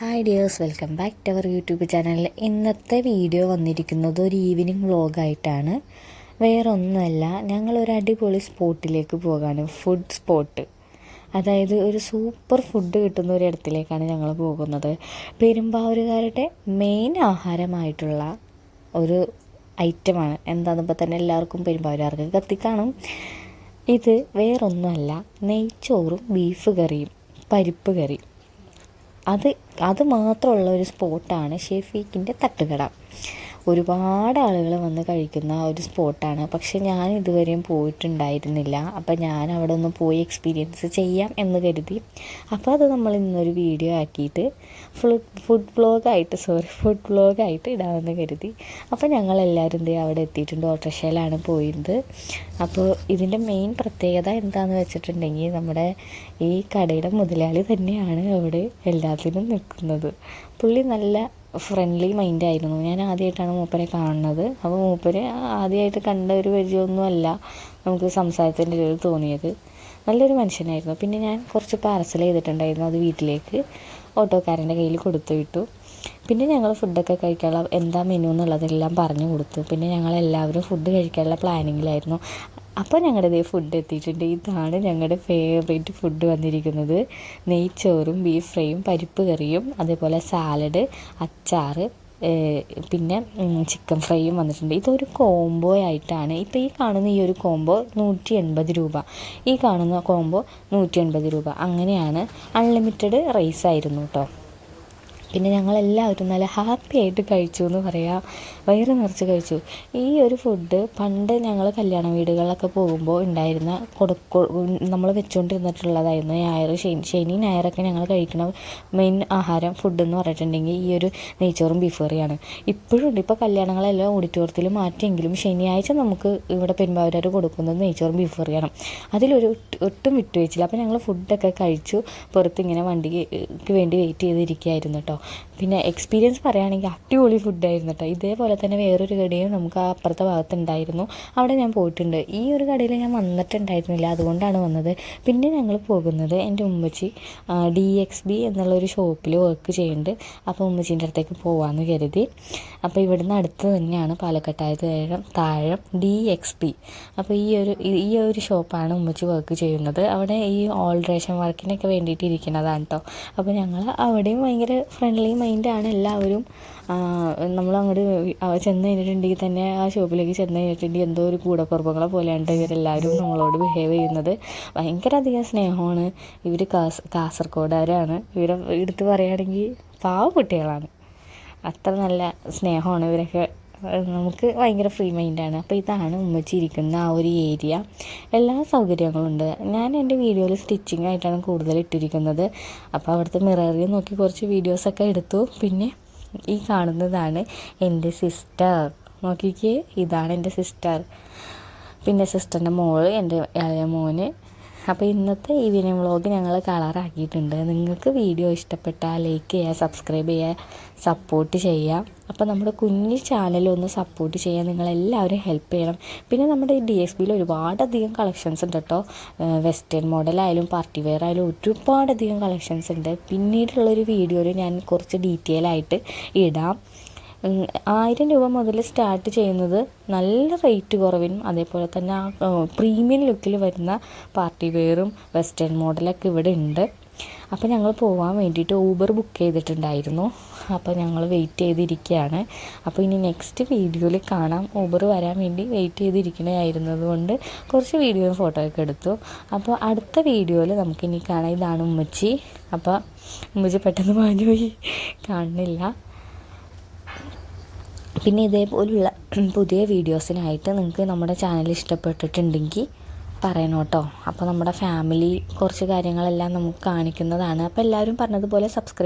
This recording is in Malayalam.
Hi dears, welcome back to our YouTube channel. ഇന്നത്തെ വീഡിയോ വന്നിരിക്കുന്നത് ഒരു ഈവനിങ് വ്ളോഗായിട്ടാണ്. വേറൊന്നുമല്ല, ഞങ്ങളൊരു അടിപൊളി സ്പോട്ടിലേക്ക് പോകാണ്. ഫുഡ് സ്പോട്ട്, അതായത് ഒരു സൂപ്പർ ഫുഡ് കിട്ടുന്ന ഒരിടത്തിലേക്കാണ് ഞങ്ങൾ പോകുന്നത്. പെരുമ്പാവൂരുകാരുടെ മെയിൻ ആഹാരമായിട്ടുള്ള ഒരു ഐറ്റമാണ്. എന്താണെന്നിപ്പോൾ തന്നെ എല്ലാവർക്കും പെരുമ്പാവൂരുകാർക്ക് കത്തിക്കാണും. ഇത് വേറൊന്നുമല്ല, നെയ്ച്ചോറും ബീഫ് കറിയും പരിപ്പ് കറി. അത് മാത്രമുള്ള ഒരു സ്പോട്ടാണ് ഷെഫീക്കിൻ്റെ തട്ടുകട. ഒരുപാട് ആളുകൾ വന്ന് കഴിക്കുന്ന ഒരു സ്പോട്ടാണ്. പക്ഷെ ഞാൻ ഇതുവരെയും പോയിട്ടുണ്ടായിരുന്നില്ല. അപ്പം ഞാൻ അവിടെ ഒന്ന് പോയി എക്സ്പീരിയൻസ് ചെയ്യാം എന്ന് കരുതി. അപ്പോൾ അത് നമ്മൾ ഇന്നൊരു വീഡിയോ ആക്കിയിട്ട് ഫുഡ് വ്ളോഗായിട്ട് ഇടാമെന്ന് കരുതി. അപ്പോൾ ഞങ്ങളെല്ലാവരും അവിടെ എത്തിയിട്ടുണ്ട്. ഓട്ടോറിക്ഷയിലാണ് പോയത്. അപ്പോൾ ഇതിൻ്റെ മെയിൻ പ്രത്യേകത എന്താണെന്ന് വെച്ചിട്ടുണ്ടെങ്കിൽ, നമ്മുടെ ഈ കടയുടെ മുതലാളി തന്നെയാണ് അവിടെ എല്ലാത്തിനും നിൽക്കുന്നത്. പുള്ളി നല്ല ഫ്രണ്ട്ലി മൈൻഡായിരുന്നു. ഞാൻ ആദ്യമായിട്ടാണ് മൂപ്പരെ കാണുന്നത്. അപ്പോൾ മൂപ്പര് ആദ്യമായിട്ട് കണ്ട ഒരു പരിചയമൊന്നുമല്ല നമുക്ക് സംസാരത്തിൻ്റെ ഒരു തോന്നിയത്. നല്ലൊരു മനുഷ്യനായിരുന്നു. പിന്നെ ഞാൻ കുറച്ച് പാർസൽ ചെയ്തിട്ടുണ്ടായിരുന്നു. അത് വീട്ടിലേക്ക് ഓട്ടോക്കാരൻ്റെ കയ്യിൽ കൊടുത്തു വിട്ടു. പിന്നെ ഞങ്ങൾ ഫുഡൊക്കെ കഴിക്കാനുള്ള എന്താ മെനു എന്നുള്ളതെല്ലാം പറഞ്ഞു കൊടുത്തു. പിന്നെ ഞങ്ങളെല്ലാവരും ഫുഡ് കഴിക്കാനുള്ള പ്ലാനിങ്ങിലായിരുന്നു. അപ്പോൾ ഞങ്ങളുടെ ഫുഡ് എത്തിയിട്ടുണ്ട്. ഇതാണ് ഞങ്ങളുടെ ഫേവറേറ്റ് ഫുഡ് വന്നിരിക്കുന്നത്. നെയ്ച്ചോറും ബീഫ് ഫ്രൈയും പരിപ്പ് കറിയും അതേപോലെ സാലഡ്, അച്ചാർ, പിന്നെ ചിക്കൻ ഫ്രൈയും വന്നിട്ടുണ്ട്. ഇതൊരു കോംബോ ആയിട്ടാണ്. ഇപ്പോൾ ഈ കാണുന്ന ഈ ഒരു കോംബോ 180 രൂപ, ഈ കാണുന്ന കോംബോ 180 രൂപ. അങ്ങനെയാണ്. അൺലിമിറ്റഡ് റൈസ് ആയിരുന്നു കേട്ടോ. പിന്നെ ഞങ്ങളെല്ലാവരും നല്ല ഹാപ്പി ആയിട്ട് കഴിച്ചു എന്ന് പറയാം. വയറ് നിറച്ച് കഴിച്ചു. ഈ ഒരു ഫുഡ് പണ്ട് ഞങ്ങൾ കല്യാണ വീടുകളിലൊക്കെ പോകുമ്പോൾ ഉണ്ടായിരുന്ന നമ്മൾ വെച്ചുകൊണ്ടിരുന്നിട്ടുള്ളതായിരുന്നു. ശനി ഞായറൊക്കെ ഞങ്ങൾ കഴിക്കുന്ന മെയിൻ ആഹാരം ഫുഡ് എന്ന് പറഞ്ഞിട്ടുണ്ടെങ്കിൽ ഈ ഒരു നെയ്ച്ചോറും ബീഫ് കറിയാണ്. ഇപ്പോഴും ഉണ്ട്. ഇപ്പോൾ കല്യാണങ്ങളെല്ലാം ഓഡിറ്റോറിയത്തിൽ മാറ്റിയെങ്കിലും ശനിയാഴ്ച നമുക്ക് ഇവിടെ പെരുമ്പാവൂർ കൊടുക്കുന്നത് നെയ്ച്ചോറും ബീഫ് കറിയാണ്. അതിലൊരു ഒട്ടും വിട്ടുവെച്ചില്ല. അപ്പോൾ ഞങ്ങൾ ഫുഡൊക്കെ കഴിച്ചു പുറത്തിങ്ങനെ വണ്ടിക്ക് വേണ്ടി വെയിറ്റ് ചെയ്തിരിക്കുകയായിരുന്നു കേട്ടോ. പിന്നെ എക്സ്പീരിയൻസ് പറയുകയാണെങ്കിൽ അടിപൊളി ഫുഡായിരുന്നു കേട്ടോ. ഇതേപോലെ തന്നെ വേറൊരു കടയും നമുക്ക് ആ അപ്പുറത്തെ ഭാഗത്തുണ്ടായിരുന്നു. അവിടെ ഞാൻ പോയിട്ടുണ്ട്. ഈ ഒരു കടയിൽ ഞാൻ വന്നിട്ടുണ്ടായിരുന്നില്ല, അതുകൊണ്ടാണ് വന്നത്. പിന്നെ ഞങ്ങൾ പോകുന്നത് എൻ്റെ ഉമ്മച്ചി DXB എന്നുള്ളൊരു ഷോപ്പിൽ വർക്ക് ചെയ്യുന്നുണ്ട്. അപ്പോൾ ഉമ്മച്ചീൻ്റെ അടുത്തേക്ക് പോകാമെന്ന് കരുതി. അപ്പോൾ ഇവിടുന്ന് അടുത്ത് തന്നെയാണ്, പാലക്കാട്ടായത് താഴം DXB. അപ്പോൾ ഈ ഒരു ഷോപ്പാണ് ഉമ്മച്ചി വർക്ക് ചെയ്യുന്നത്. അവിടെ ഈ ഓൾട്രേഷൻ വർക്കിനൊക്കെ വേണ്ടിയിട്ട് ഇരിക്കുന്നതാണ് കേട്ടോ. അപ്പോൾ ഞങ്ങൾ അവിടെയും ഭയങ്കര ഫ്രണ്ട്ലി മൈൻഡാണ് എല്ലാവരും. നമ്മളങ്ങോട്ട് ചെന്ന് കഴിഞ്ഞിട്ടുണ്ടെങ്കിൽ തന്നെ, ആ ഷോപ്പിലേക്ക് ചെന്ന് കഴിഞ്ഞിട്ടുണ്ടെങ്കിൽ എന്തോ ഒരു കൂടപ്പുറപ്പുകളെ പോലെയാണ് ഇവരെല്ലാവരും നമ്മളോട് ബിഹേവ് ചെയ്യുന്നത്. ഭയങ്കര അധികം സ്നേഹമാണ്. ഇവർ കാസർഗോഡുകാരാണ്. ഇവരെ എടുത്ത് പറയുകയാണെങ്കിൽ പാവ കുട്ടികളാണ്. അത്ര നല്ല സ്നേഹമാണ് ഇവരൊക്കെ. നമുക്ക് ഭയങ്കര ഫ്രീ മൈൻഡാണ്. അപ്പോൾ ഇതാണ് ഉമ്മച്ചി ഇരിക്കുന്ന ആ ഒരു ഏരിയ. എല്ലാ സൗകര്യങ്ങളുണ്ട്. ഞാൻ എൻ്റെ വീഡിയോയിൽ സ്റ്റിച്ചിങ് ആയിട്ടാണ് കൂടുതൽ ഇട്ടിരിക്കുന്നത്. അപ്പോൾ അവിടുത്തെ മിററിൽ നോക്കി കുറച്ച് വീഡിയോസൊക്കെ എടുത്തു. പിന്നെ ഈ കാണുന്നതാണ് എൻ്റെ സിസ്റ്റർ. നോക്കിക്കേ, ഇതാണ് എൻ്റെ സിസ്റ്റർ. പിന്നെ സിസ്റ്ററിൻ്റെ മോള്, എൻ്റെ ഇളയ മോന്. അപ്പോൾ ഇന്നത്തെ ഈവനിങ് വ്ളോഗ് ഞങ്ങൾ കളറാക്കിയിട്ടുണ്ട്. നിങ്ങൾക്ക് വീഡിയോ ഇഷ്ടപ്പെട്ടാൽ ലൈക്ക് ചെയ്യുക, സബ്സ്ക്രൈബ് ചെയ്യുക, സപ്പോർട്ട് ചെയ്യുക. അപ്പോൾ നമ്മുടെ കുഞ്ഞു ചാനലൊന്ന് സപ്പോർട്ട് ചെയ്യാൻ നിങ്ങളെല്ലാവരും ഹെൽപ്പ് ചെയ്യണം. പിന്നെ നമ്മുടെ DXBയിൽ ഒരുപാടധികം കളക്ഷൻസ് ഉണ്ട് കേട്ടോ. വെസ്റ്റേൺ മോഡലായാലും പാർട്ടി വെയർ ആയാലും ഒരുപാടധികം കളക്ഷൻസ് ഉണ്ട്. പിന്നീടുള്ളൊരു വീഡിയോയിൽ ഞാൻ കുറച്ച് ഡീറ്റെയിൽ ആയിട്ട് ഇടാം. 1000 രൂപ മുതൽ സ്റ്റാർട്ട് ചെയ്യുന്നത് നല്ല റേറ്റ് കുറവിനും, അതേപോലെ തന്നെ പ്രീമിയം ലുക്കിൽ വരുന്ന പാർട്ടി വെയറും വെസ്റ്റേൺ മോഡലൊക്കെ ഇവിടെ ഉണ്ട്. അപ്പോൾ ഞങ്ങൾ പോകാൻ വേണ്ടിയിട്ട് ഊബർ ബുക്ക് ചെയ്തിട്ടുണ്ടായിരുന്നു. അപ്പോൾ ഞങ്ങൾ വെയിറ്റ് ചെയ്തിരിക്കുകയാണ്. അപ്പോൾ ഇനി നെക്സ്റ്റ് വീഡിയോയിൽ കാണാം. ഊബർ വരാൻ വേണ്ടി വെയിറ്റ് ചെയ്തിരിക്കണമായിരുന്നത് കൊണ്ട് കുറച്ച് വീഡിയോയും ഫോട്ടോ ഒക്കെ എടുത്തു. അപ്പോൾ അടുത്ത വീഡിയോയിൽ നമുക്കിനി കാണാം. ഇതാണ് ഉമ്മച്ചി. അപ്പോൾ ഉമ്മച്ചി പെട്ടെന്ന് മാഞ്ഞു പോയി, കാണുന്നില്ല. പിന്നെ ഇതേപോലുള്ള പുതിയ വീഡിയോസിനായിട്ട് നിങ്ങൾക്ക് നമ്മുടെ ചാനൽ ഇഷ്ടപ്പെട്ടിട്ടുണ്ടെങ്കിൽ പറയണം കേട്ടോ. അപ്പോൾ നമ്മുടെ ഫാമിലി കുറച്ച് കാര്യങ്ങളെല്ലാം നമുക്ക് കാണിക്കുന്നതാണ്. അപ്പോൾ എല്ലാവരും പറഞ്ഞതുപോലെ സബ്സ്ക്രൈബ്